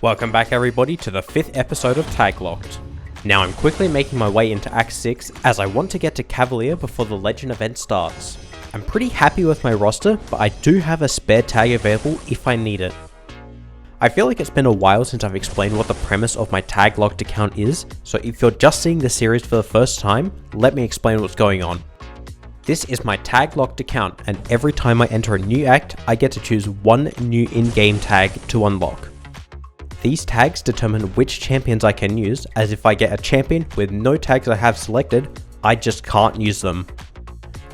Welcome back everybody to the 5th episode of Tag Locked. Now I'm quickly making my way into Act 6 as I want to get to Cavalier before the Legend event starts. I'm pretty happy with my roster, but I do have a spare tag available if I need it. I feel like it's been a while since I've explained what the premise of my Tag Locked account is, so if you're just seeing the series for the first time, let me explain what's going on. This is my Tag Locked account, and every time I enter a new act, I get to choose one new in-game tag to unlock. These tags determine which champions I can use, as if I get a champion with no tags I have selected, I just can't use them.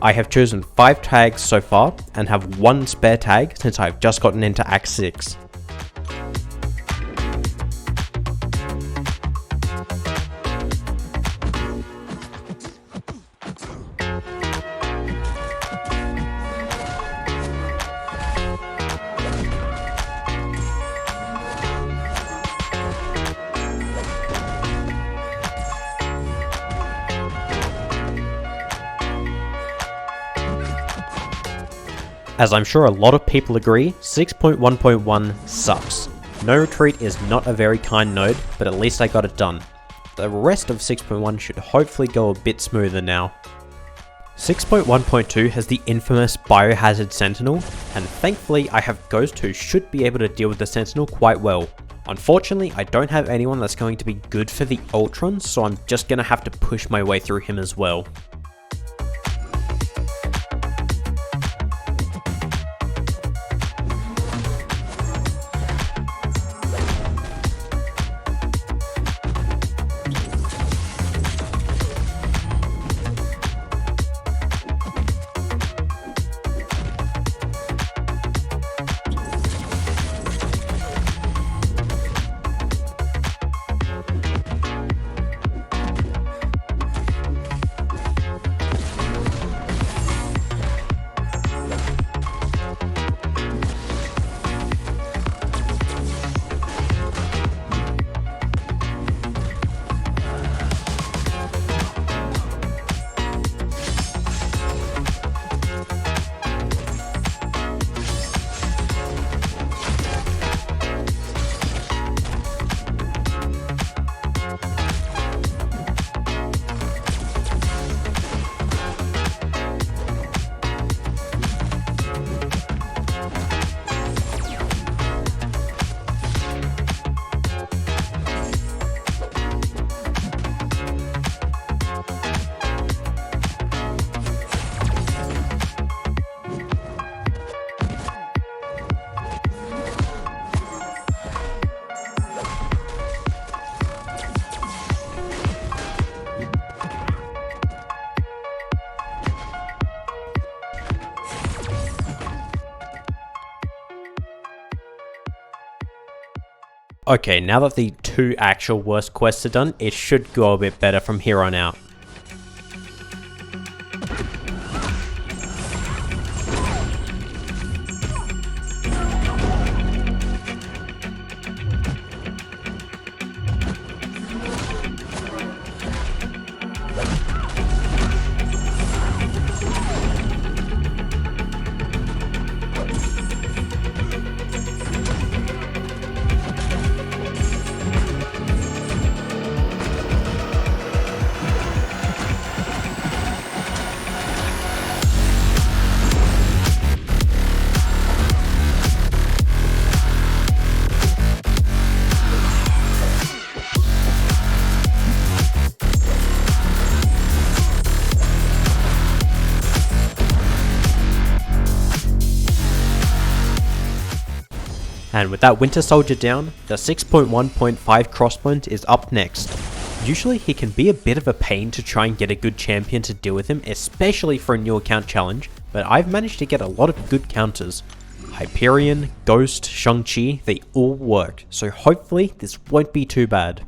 I have chosen 5 tags so far, and have 1 spare tag since I've just gotten into Act 6. As I'm sure a lot of people agree, 6.1.1 sucks. No retreat is not a very kind node, but at least I got it done. The rest of 6.1 should hopefully go a bit smoother now. 6.1.2 has the infamous Biohazard Sentinel, and thankfully I have Ghost who should be able to deal with the Sentinel quite well. Unfortunately, I don't have anyone that's going to be good for the Ultron, so I'm just going to have to push my way through him as well. Okay, now that the 2 actual worst quests are done, it should go a bit better from here on out. And with that Winter Soldier down, the 6.1.5 Crossbones is up next. Usually he can be a bit of a pain to try and get a good champion to deal with him, especially for a new account challenge, but I've managed to get a lot of good counters. Hyperion, Ghost, Shang-Chi, they all work, so hopefully this won't be too bad.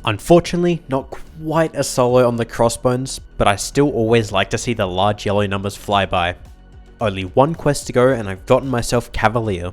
Unfortunately, not quite a solo on the crossbones, but I still always like to see the large yellow numbers fly by. Only one quest to go and I've gotten myself Cavalier.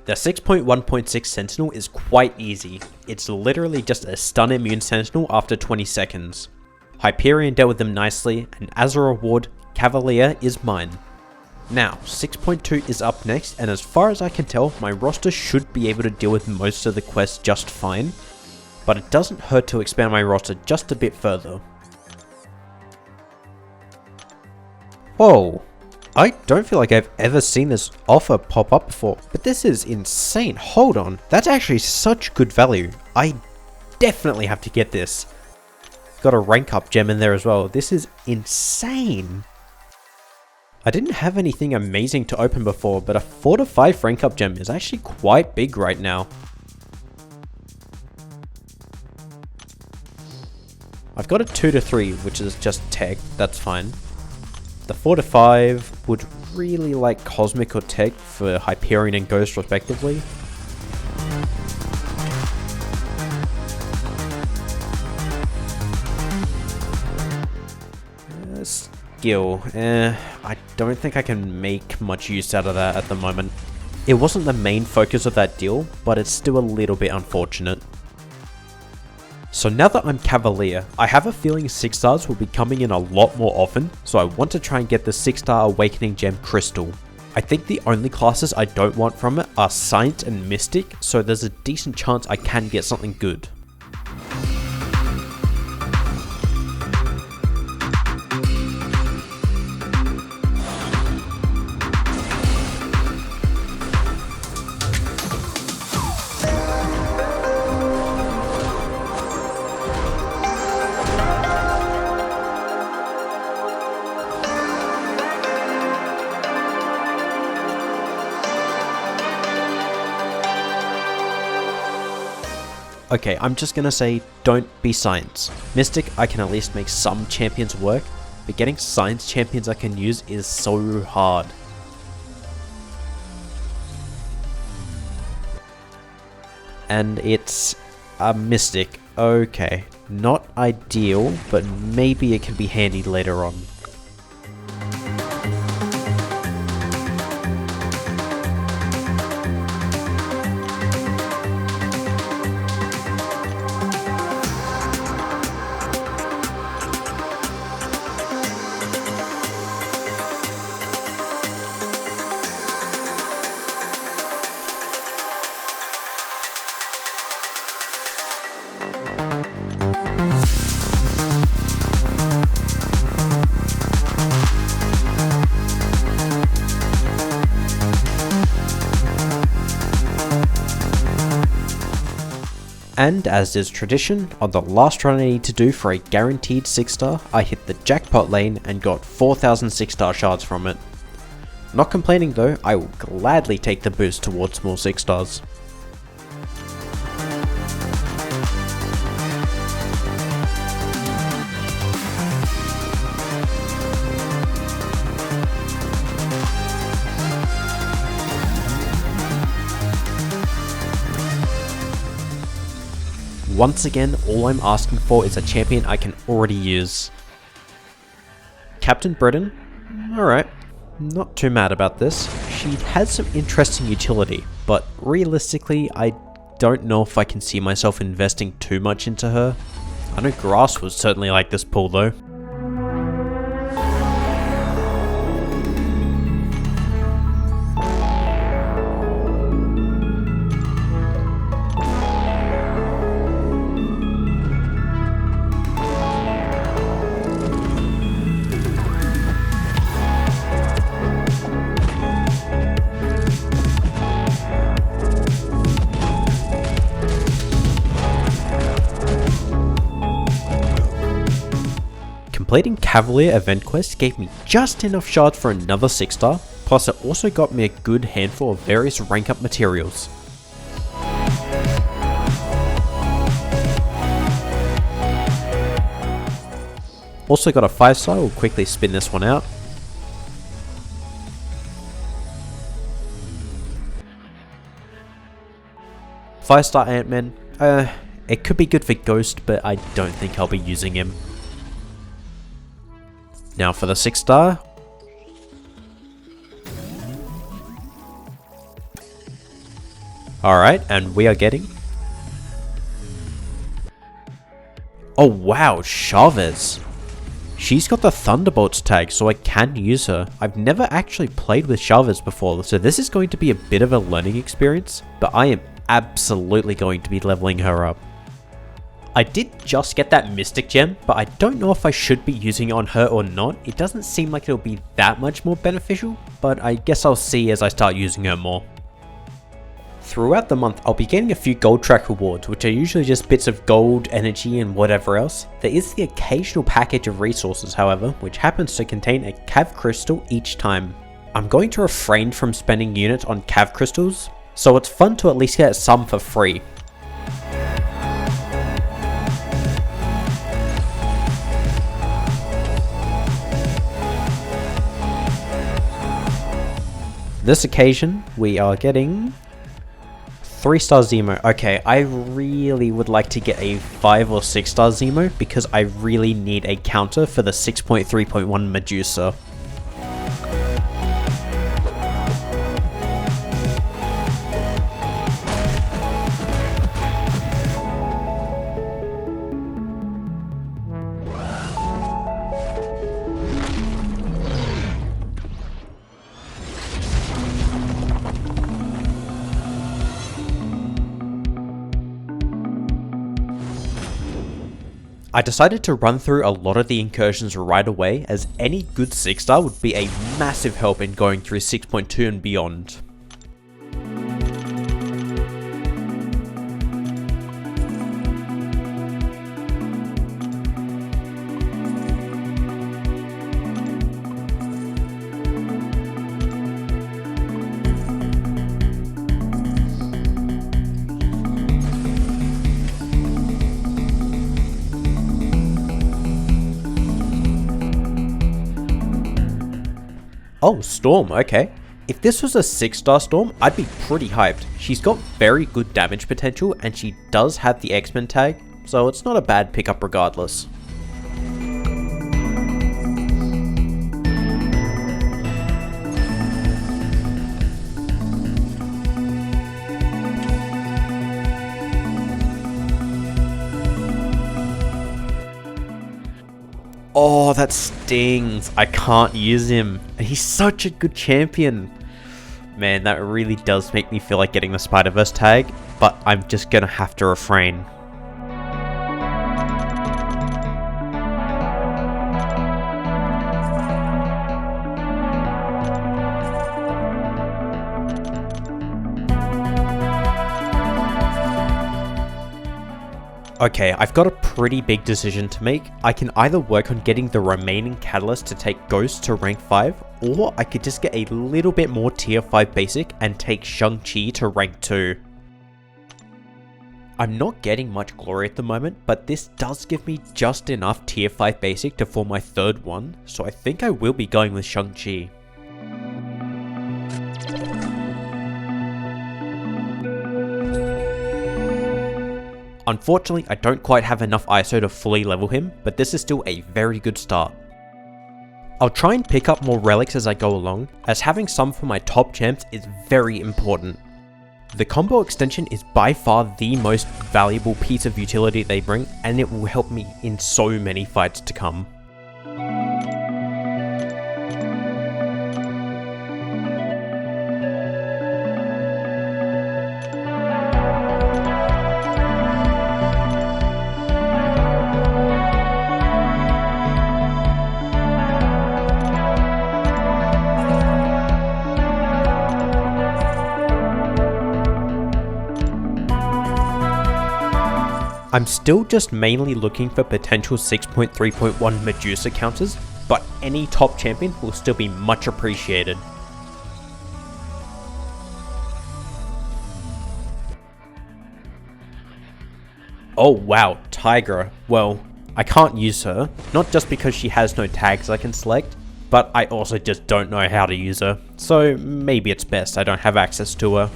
The 6.1.6 Sentinel is quite easy. It's literally just a stun immune Sentinel after 20 seconds. Hyperion dealt with them nicely, and as a reward, Cavalier is mine. Now, 6.2 is up next, and as far as I can tell, my roster should be able to deal with most of the quests just fine, but it doesn't hurt to expand my roster just a bit further. Whoa. I don't feel like I've ever seen this offer pop up before, but this is insane. Hold on, that's actually such good value. I definitely have to get this. Got a rank up gem in there as well. This is insane. I didn't have anything amazing to open before, but a 4 to 5 rank up gem is actually quite big right now. I've got a 2 to 3, which is just tech, that's fine. The 4 to 5 would really like Cosmic or Tech for Hyperion and Ghost respectively. Skill, I don't think I can make much use out of that at the moment. It wasn't the main focus of that deal, but it's still a little bit unfortunate. So now that I'm Cavalier, I have a feeling 6 stars will be coming in a lot more often, so I want to try and get the 6-star Awakening Gem Crystal. I think the only classes I don't want from it are Science and Mystic, so there's a decent chance I can get something good. Okay, I'm just gonna say, don't be Science. Mystic, I can at least make some champions work, but getting Science champions I can use is so hard. And it's a Mystic. Okay, not ideal, but maybe it can be handy later on. And as is tradition, on the last run I need to do for a guaranteed 6-star, I hit the jackpot lane and got 4,000 6-star shards from it. Not complaining though, I will gladly take the boost towards more 6-stars. Once again, all I'm asking for is a champion I can already use. Captain Britain? Alright, not too mad about this. She has some interesting utility, but realistically, I don't know if I can see myself investing too much into her. I know Grass was certainly like this pull though. Completing Cavalier event quest gave me just enough shards for another 6-star, plus it also got me a good handful of various rank up materials. Also got a 5-star, we'll quickly spin this one out. Five-star Ant-Man, it could be good for Ghost, but I don't think I'll be using him. Now for the 6-star. Alright, and we are getting... Oh wow, Chavez. She's got the Thunderbolts tag, so I can use her. I've never actually played with Chavez before, so this is going to be a bit of a learning experience, but I am absolutely going to be leveling her up. I did just get that Mystic Gem, but I don't know if I should be using it on her or not. It doesn't seem like it'll be that much more beneficial, but I guess I'll see as I start using her more. Throughout the month, I'll be getting a few gold track rewards, which are usually just bits of gold, energy, and whatever else. There is the occasional package of resources, however, which happens to contain a Cav Crystal each time. I'm going to refrain from spending units on Cav Crystals, so it's fun to at least get some for free. This occasion, we are getting 3-star Zemo. Okay, I really would like to get a 5 or 6-star Zemo because I really need a counter for the 6.3.1 Medusa. I decided to run through a lot of the incursions right away, as any good 6-star would be a massive help in going through 6.2 and beyond. Oh, Storm, okay. If this was a 6-star Storm, I'd be pretty hyped. She's got very good damage potential and she does have the X-Men tag, so it's not a bad pickup regardless. Oh, that stings. I can't use him. And he's such a good champion. Man, that really does make me feel like getting the Spider-Verse tag, but I'm just gonna have to refrain. Okay, I've got a pretty big decision to make. I can either work on getting the remaining catalyst to take Ghost to rank 5, or I could just get a little bit more tier 5 basic and take Shang-Chi to rank 2. I'm not getting much glory at the moment, but this does give me just enough tier 5 basic to form my third one, so I think I will be going with Shang-Chi. Unfortunately, I don't quite have enough ISO to fully level him, but this is still a very good start. I'll try and pick up more relics as I go along, as having some for my top champs is very important. The combo extension is by far the most valuable piece of utility they bring, and it will help me in so many fights to come. I'm still just mainly looking for potential 6.3.1 Medusa counters, but any top champion will still be much appreciated. Oh wow, Tigra. Well, I can't use her, not just because she has no tags I can select, but I also just don't know how to use her, so maybe it's best I don't have access to her.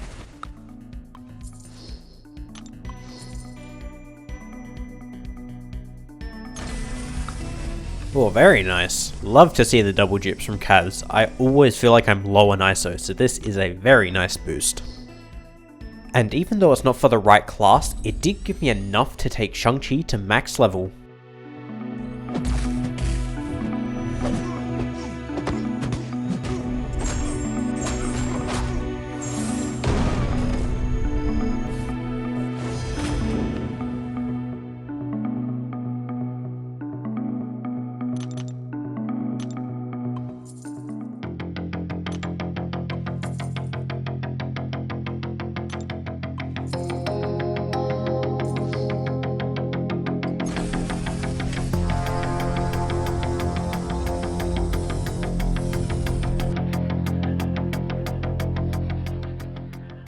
Oh, very nice. Love to see the double dupes from Cavs. I always feel like I'm low on ISO, so this is a very nice boost. And even though it's not for the right class, it did give me enough to take Shang-Chi to max level.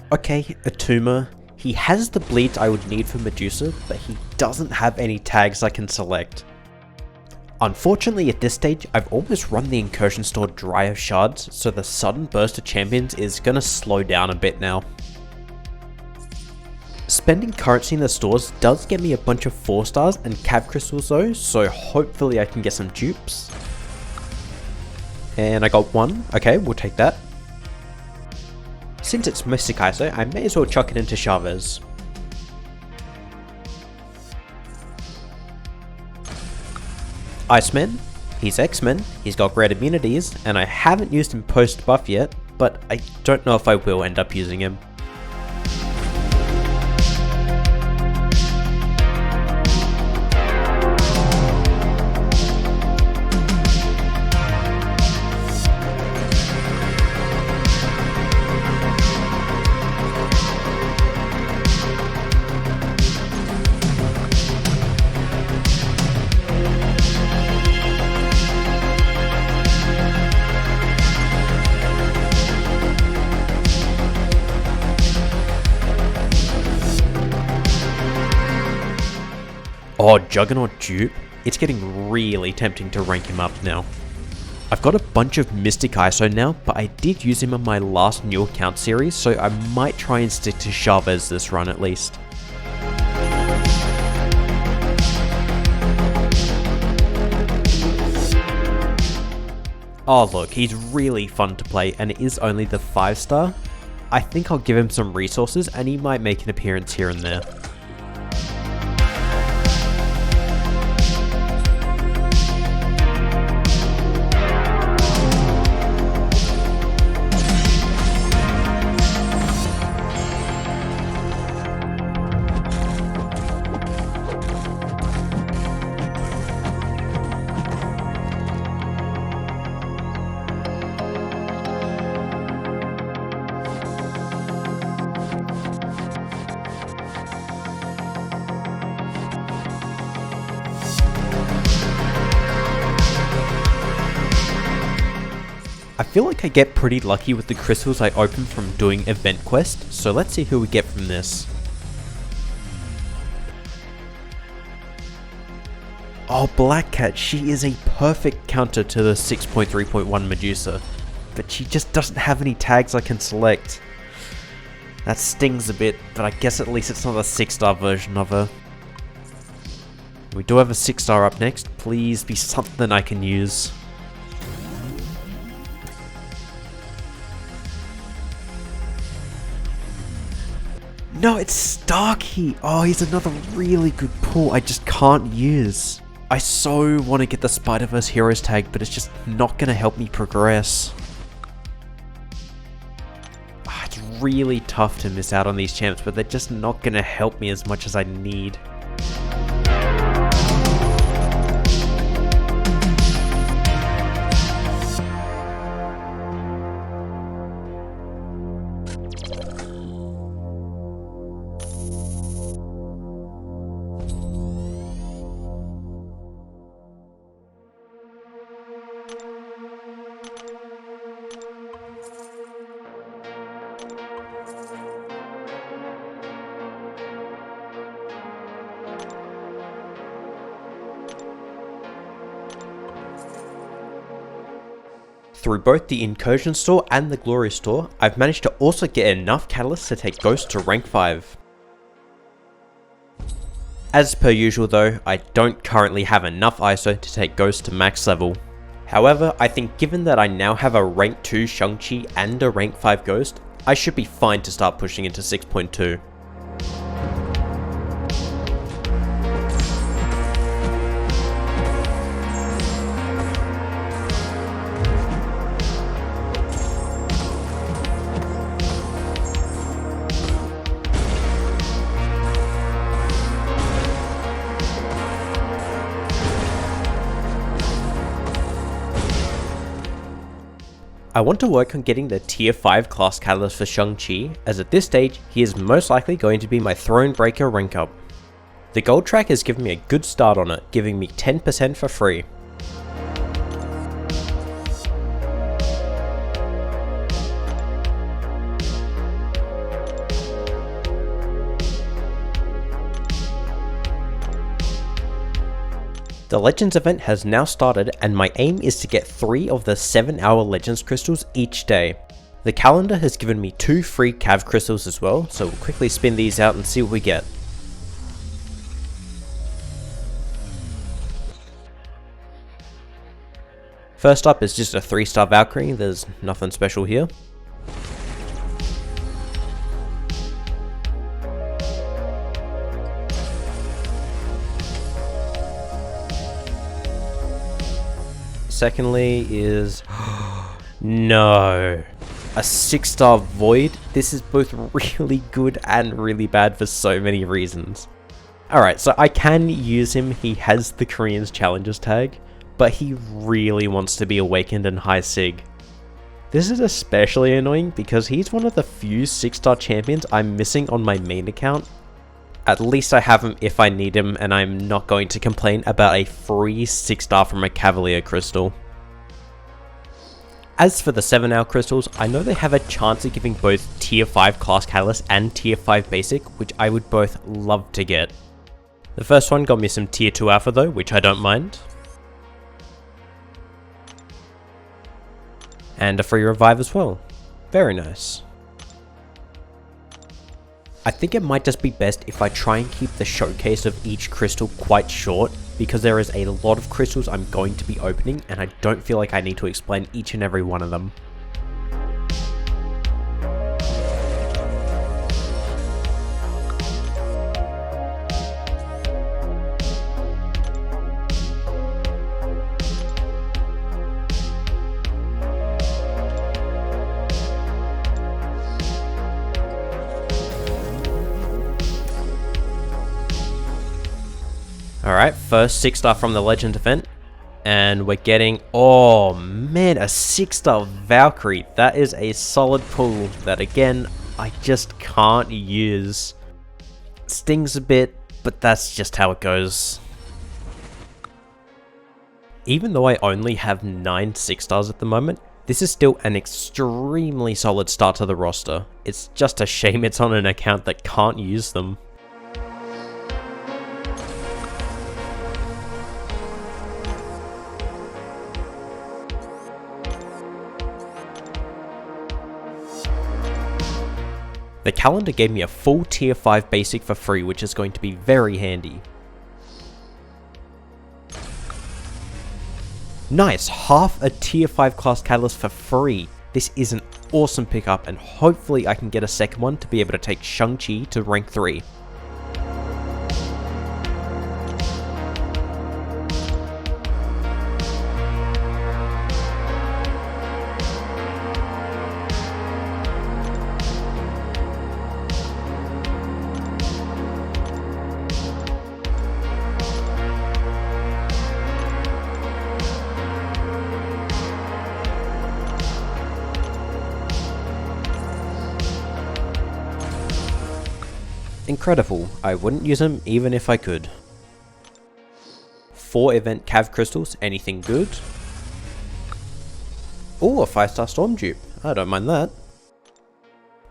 Okay, Atuma. He has the bleeds I would need for Medusa, but he doesn't have any tags I can select. Unfortunately at this stage, I've almost run the incursion store dry of shards, so the sudden burst of champions is gonna slow down a bit now. Spending currency in the stores does get me a bunch of 4 stars and Cav crystals though, so hopefully I can get some dupes. And I got one, okay, we'll take that. Since it's Mystic ISO, I may as well chuck it into Chavez. Iceman, he's X-Men, he's got great immunities, and I haven't used him post buff yet, but I don't know if I will end up using him. Oh, Juggernaut dupe? It's getting really tempting to rank him up now. I've got a bunch of Mystic ISO now, but I did use him on my last new account series, so I might try and stick to Chavez this run at least. Oh look, he's really fun to play and it is only the 5-star. I think I'll give him some resources and he might make an appearance here and there. I feel like I get pretty lucky with the crystals I open from doing event quest, so let's see who we get from this. Oh, Black Cat, she is a perfect counter to the 6.3.1 Medusa, but she just doesn't have any tags I can select. That stings a bit, but I guess at least it's not a 6-star version of her. We do have a 6-star up next, please be something I can use. No, it's Starkey! Oh, he's another really good pull I just can't use. I so want to get the Spider-Verse Heroes tag, but it's just not going to help me progress. It's really tough to miss out on these champs, but they're just not going to help me as much as I need. Through both the Incursion store and the Glory store, I've managed to also get enough catalysts to take Ghost to rank 5. As per usual though, I don't currently have enough ISO to take Ghost to max level. However, I think given that I now have a rank 2 Shang-Chi and a rank 5 Ghost, I should be fine to start pushing into 6.2. I want to work on getting the tier 5 class catalyst for Shang-Chi, as at this stage, he is most likely going to be my Throne Breaker rank up. The gold track has given me a good start on it, giving me 10% for free. The Legends event has now started and my aim is to get 3 of the 7-hour Legends crystals each day. The calendar has given me 2 free Cav crystals as well, so we'll quickly spin these out and see what we get. First up is just a 3-star Valkyrie, there's nothing special here. Secondly is, no, a 6-star Void. This is both really good and really bad for so many reasons. Alright, so I can use him, he has the Koreans Challengers tag, but he really wants to be awakened in high sig. This is especially annoying because he's one of the few 6-star champions I'm missing on my main account. At least I have him if I need him, and I'm not going to complain about a free 6-star from a Cavalier crystal. As for the 7-hour crystals, I know they have a chance of giving both tier 5 class catalyst and tier 5 basic, which I would both love to get. The first one got me some tier 2 alpha though, which I don't mind. And a free revive as well. Very nice. I think it might just be best if I try and keep the showcase of each crystal quite short, because there is a lot of crystals I'm going to be opening and I don't feel like I need to explain each and every one of them. Alright, first 6-star from the Legend event, and we're getting, oh man, a 6-star Valkyrie. That is a solid pull that again, I just can't use. Stings a bit, but that's just how it goes. Even though I only have 9 6-stars at the moment, this is still an extremely solid start to the roster. It's just a shame it's on an account that can't use them. The calendar gave me a full tier 5 basic for free, which is going to be very handy. Nice, half a tier 5 class catalyst for free. This is an awesome pickup and hopefully I can get a second one to be able to take Shang-Chi to rank 3. Incredible, I wouldn't use them even if I could. 4 event Cav crystals, anything good? Ooh, a 5-star Storm dupe, I don't mind that.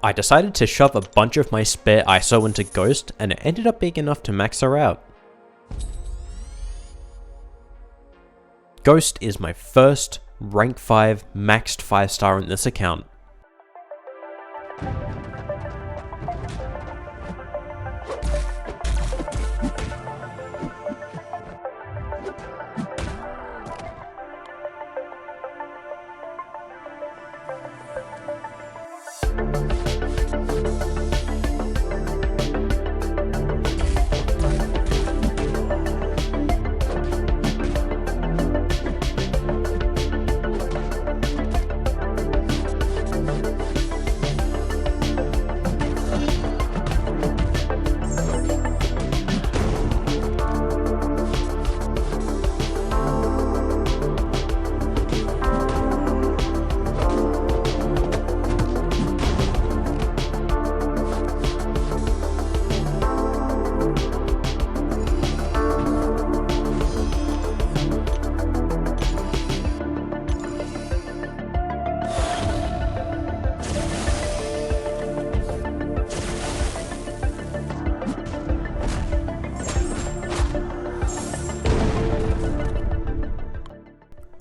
I decided to shove a bunch of my spare ISO into Ghost and it ended up being enough to max her out. Ghost is my first rank 5, maxed 5-star in this account.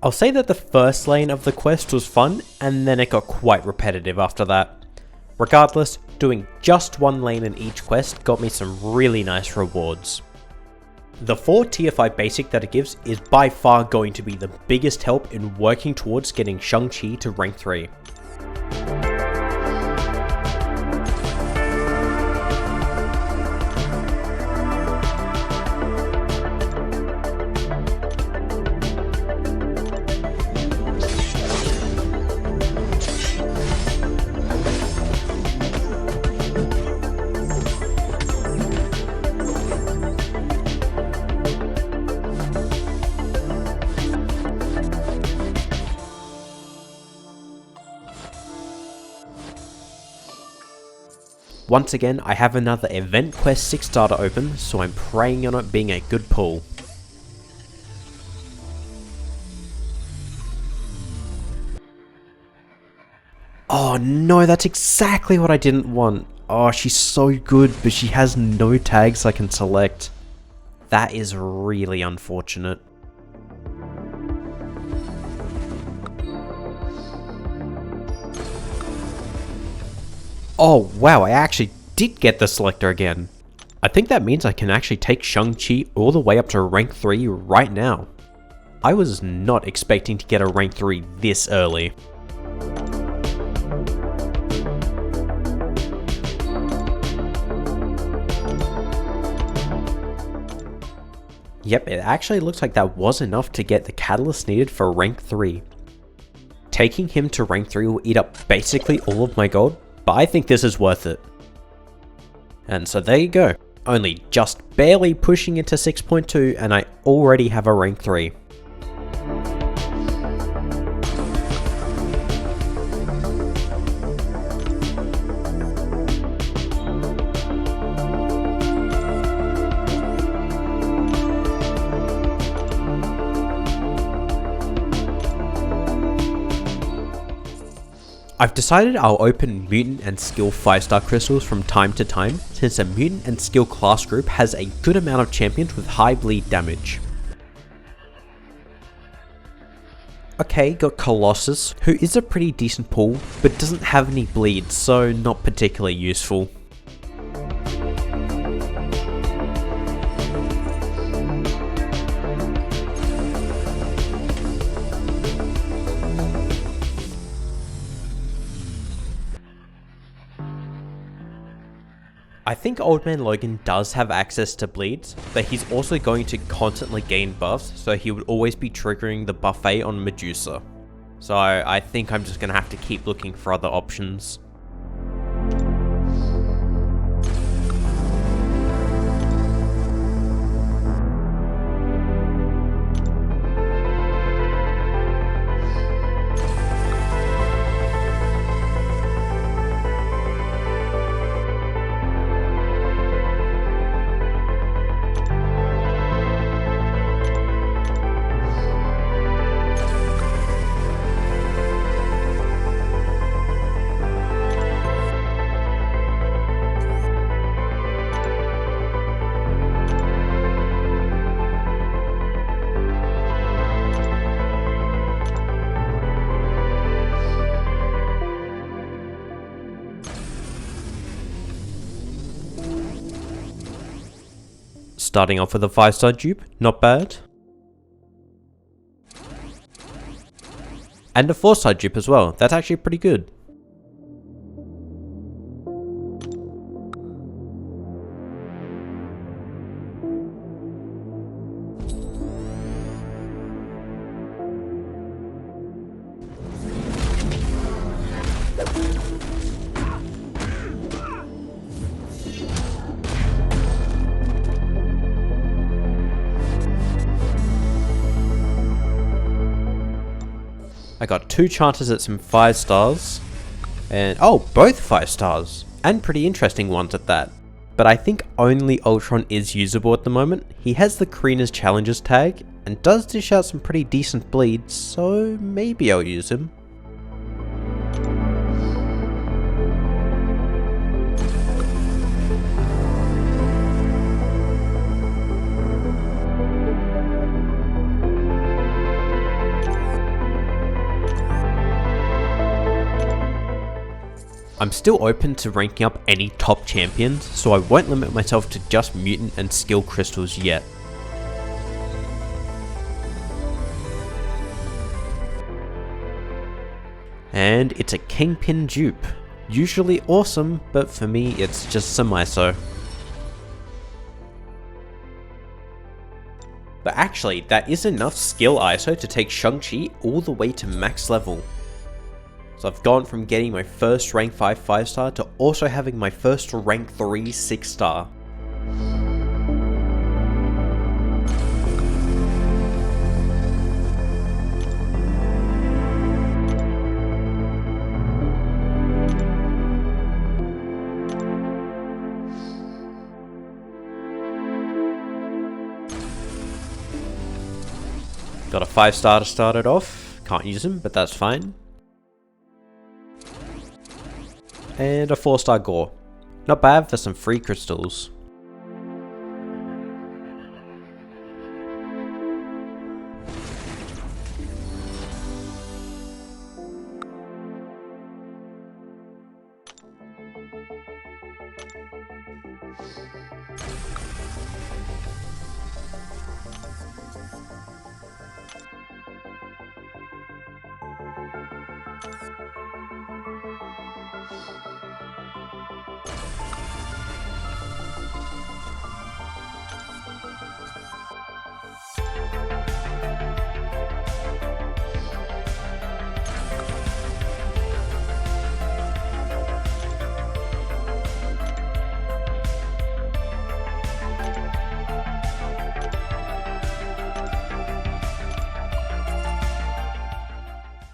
I'll say that the first lane of the quest was fun, and then it got quite repetitive after that. Regardless, doing just one lane in each quest got me some really nice rewards. The 4 tier 5 basic that it gives is by far going to be the biggest help in working towards getting Shang-Chi to rank 3. Once again, I have another event quest 6 star to open, so I'm praying on it being a good pull. Oh no, that's exactly what I didn't want. Oh, she's so good, but she has no tags I can select. That is really unfortunate. Oh wow, I actually did get the selector again. I think that means I can actually take Shang-Chi all the way up to rank 3 right now. I was not expecting to get a rank 3 this early. Yep, it actually looks like that was enough to get the catalyst needed for rank 3. Taking him to rank 3 will eat up basically all of my gold, but I think this is worth it. And so there you go, only just barely pushing into 6.2 and I already have a rank 3. I've decided I'll open Mutant and Skill 5-star crystals from time to time, since a Mutant and Skill class group has a good amount of champions with high bleed damage. Okay, got Colossus, who is a pretty decent pull, but doesn't have any bleed, so not particularly useful. I think Old Man Logan does have access to bleeds, but he's also going to constantly gain buffs, so he would always be triggering the buffet on Medusa. So I think I'm just going to have to keep looking for other options. Starting off with a 5-star dupe, not bad. And a 4-star dupe as well, that's actually pretty good. I got 2 chances at some 5 stars, and oh, both 5 stars, and pretty interesting ones at that. But I think only Ultron is usable at the moment. He has the Karina's Challenges tag, and does dish out some pretty decent bleed, so maybe I'll use him. I'm still open to ranking up any top champions, so I won't limit myself to just mutant and skill crystals yet. And it's a Kingpin dupe. Usually awesome, but for me it's just semi-so. But actually, that is enough skill ISO to take Shang-Chi all the way to max level. So I've gone from getting my first rank 5 5-star to also having my first rank 3 6-star. Got a 5-star to start it off, can't use him, but that's fine. And a 4-star Gore. Not bad for some free crystals.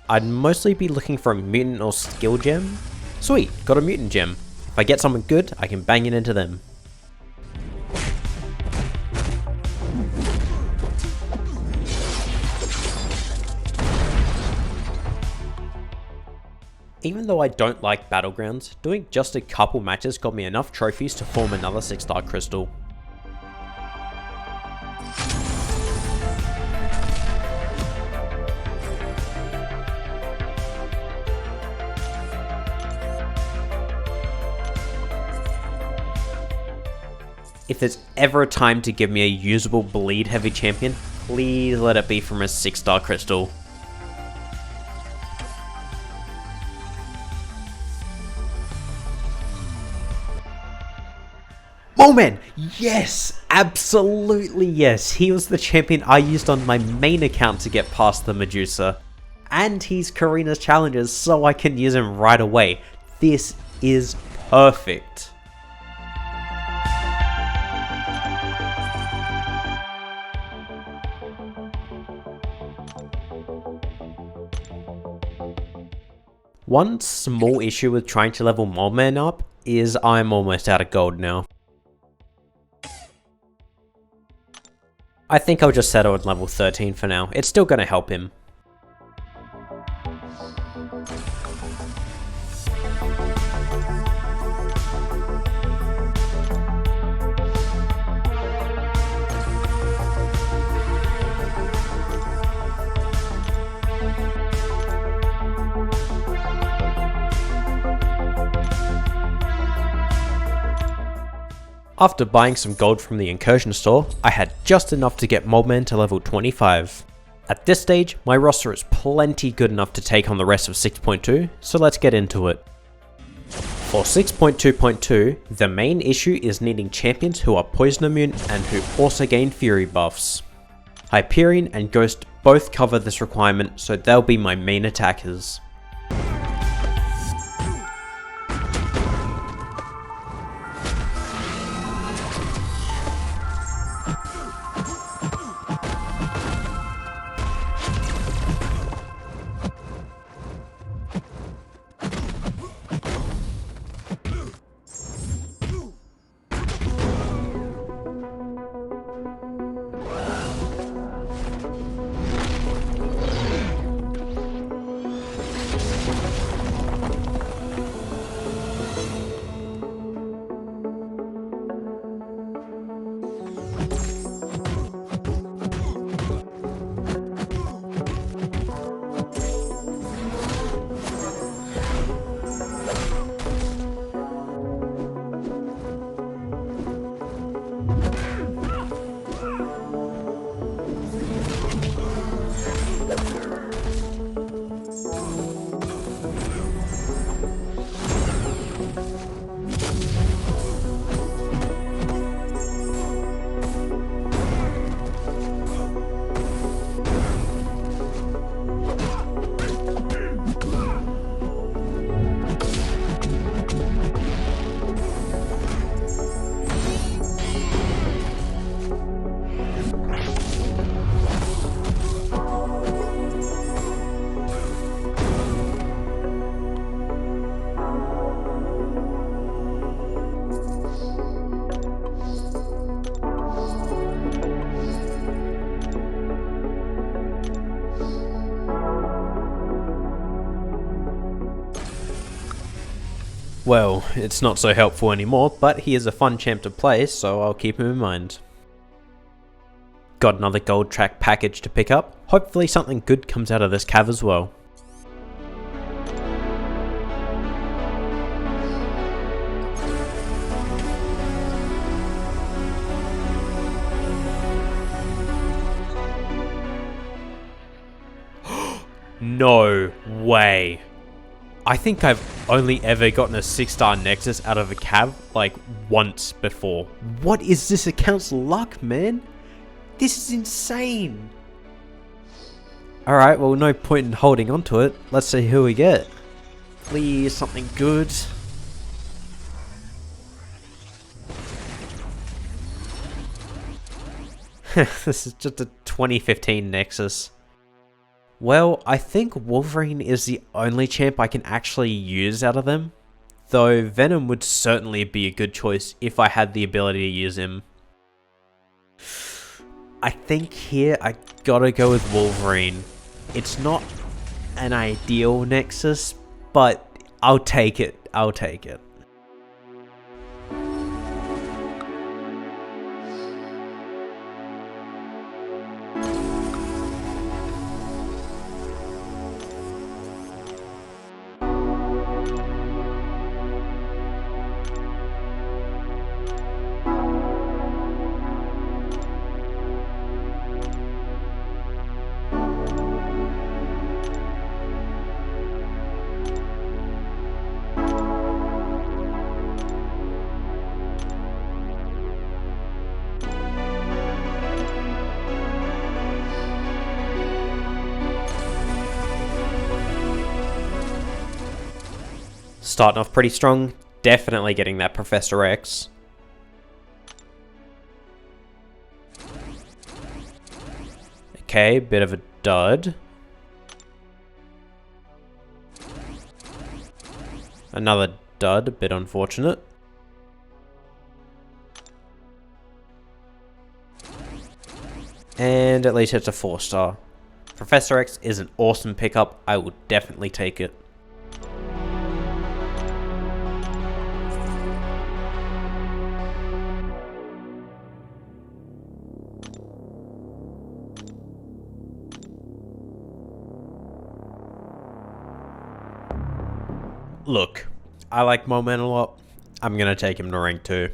I'd mostly be looking for a mutant or skill gem. Sweet, got a mutant gem. If I get someone good, I can bang it into them. Even though I don't like Battlegrounds, doing just a couple matches got me enough trophies to form another 6-star crystal. If there's ever a time to give me a usable bleed heavy champion, please let it be from a 6-star crystal. Moment! Yes! Absolutely yes! He was the champion I used on my main account to get past the Medusa. And he's Karina's Challenges, so I can use him right away. This is perfect. One small issue with trying to level Mole Man up is I'm almost out of gold now. I think I'll just settle at level 13 for now, it's still gonna help him. After buying some gold from the incursion store, I had just enough to get Moldman to level 25. At this stage, my roster is plenty good enough to take on the rest of 6.2, so let's get into it. For 6.2.2, the main issue is needing champions who are poison immune and who also gain fury buffs. Hyperion and Ghost both cover this requirement, so they'll be my main attackers. Well, it's not so helpful anymore, but he is a fun champ to play, so I'll keep him in mind. Got another gold track package to pick up. Hopefully something good comes out of this cav as well. No way. I think I've only ever gotten a 6-star Nexus out of a cav like once before. What is this account's luck, man? This is insane. Alright, well, no point in holding on to it. Let's see who we get. Please, something good. This is just a 2015 Nexus. Well, I think Wolverine is the only champ I can actually use out of them, though Venom would certainly be a good choice if I had the ability to use him. I think here I gotta go with Wolverine. It's not an ideal Nexus, but I'll take it. I'll take it. Starting off pretty strong, definitely getting that Professor X. Okay, bit of a dud. Another dud, a bit unfortunate. And at least it's a 4-star. Professor X is an awesome pickup, I will definitely take it. Look, I like Moment a lot. I'm gonna take him to rank 2.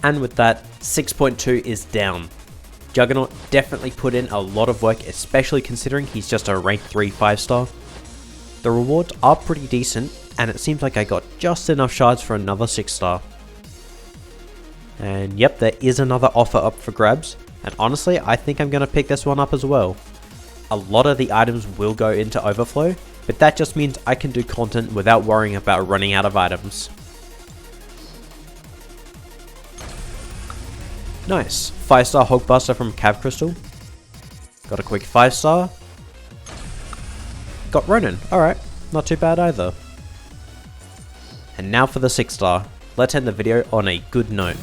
And with that, 6.2 is down. Juggernaut definitely put in a lot of work, especially considering he's just a rank 3 5-star. The rewards are pretty decent, and it seems like I got just enough shards for another 6-star. And yep, there is another offer up for grabs, and honestly I think I'm going to pick this one up as well. A lot of the items will go into overflow, but that just means I can do content without worrying about running out of items. Nice, 5-star Hulkbuster from Cav Crystal. Got a quick 5-star. Got Ronin, alright, not too bad either. And now for the 6-star. Let's end the video on a good note.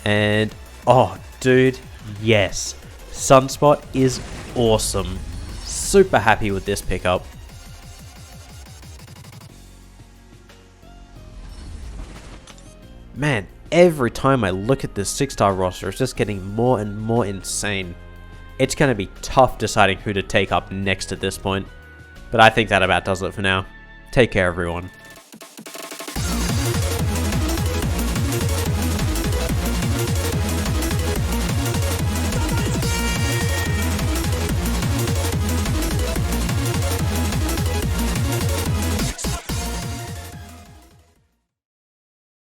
And, oh dude, yes, Sunspot is awesome. Super happy with this pickup. Man, every time I look at this 6-star roster, it's just getting more and more insane. It's going to be tough deciding who to take up next at this point. But I think that about does it for now. Take care everyone.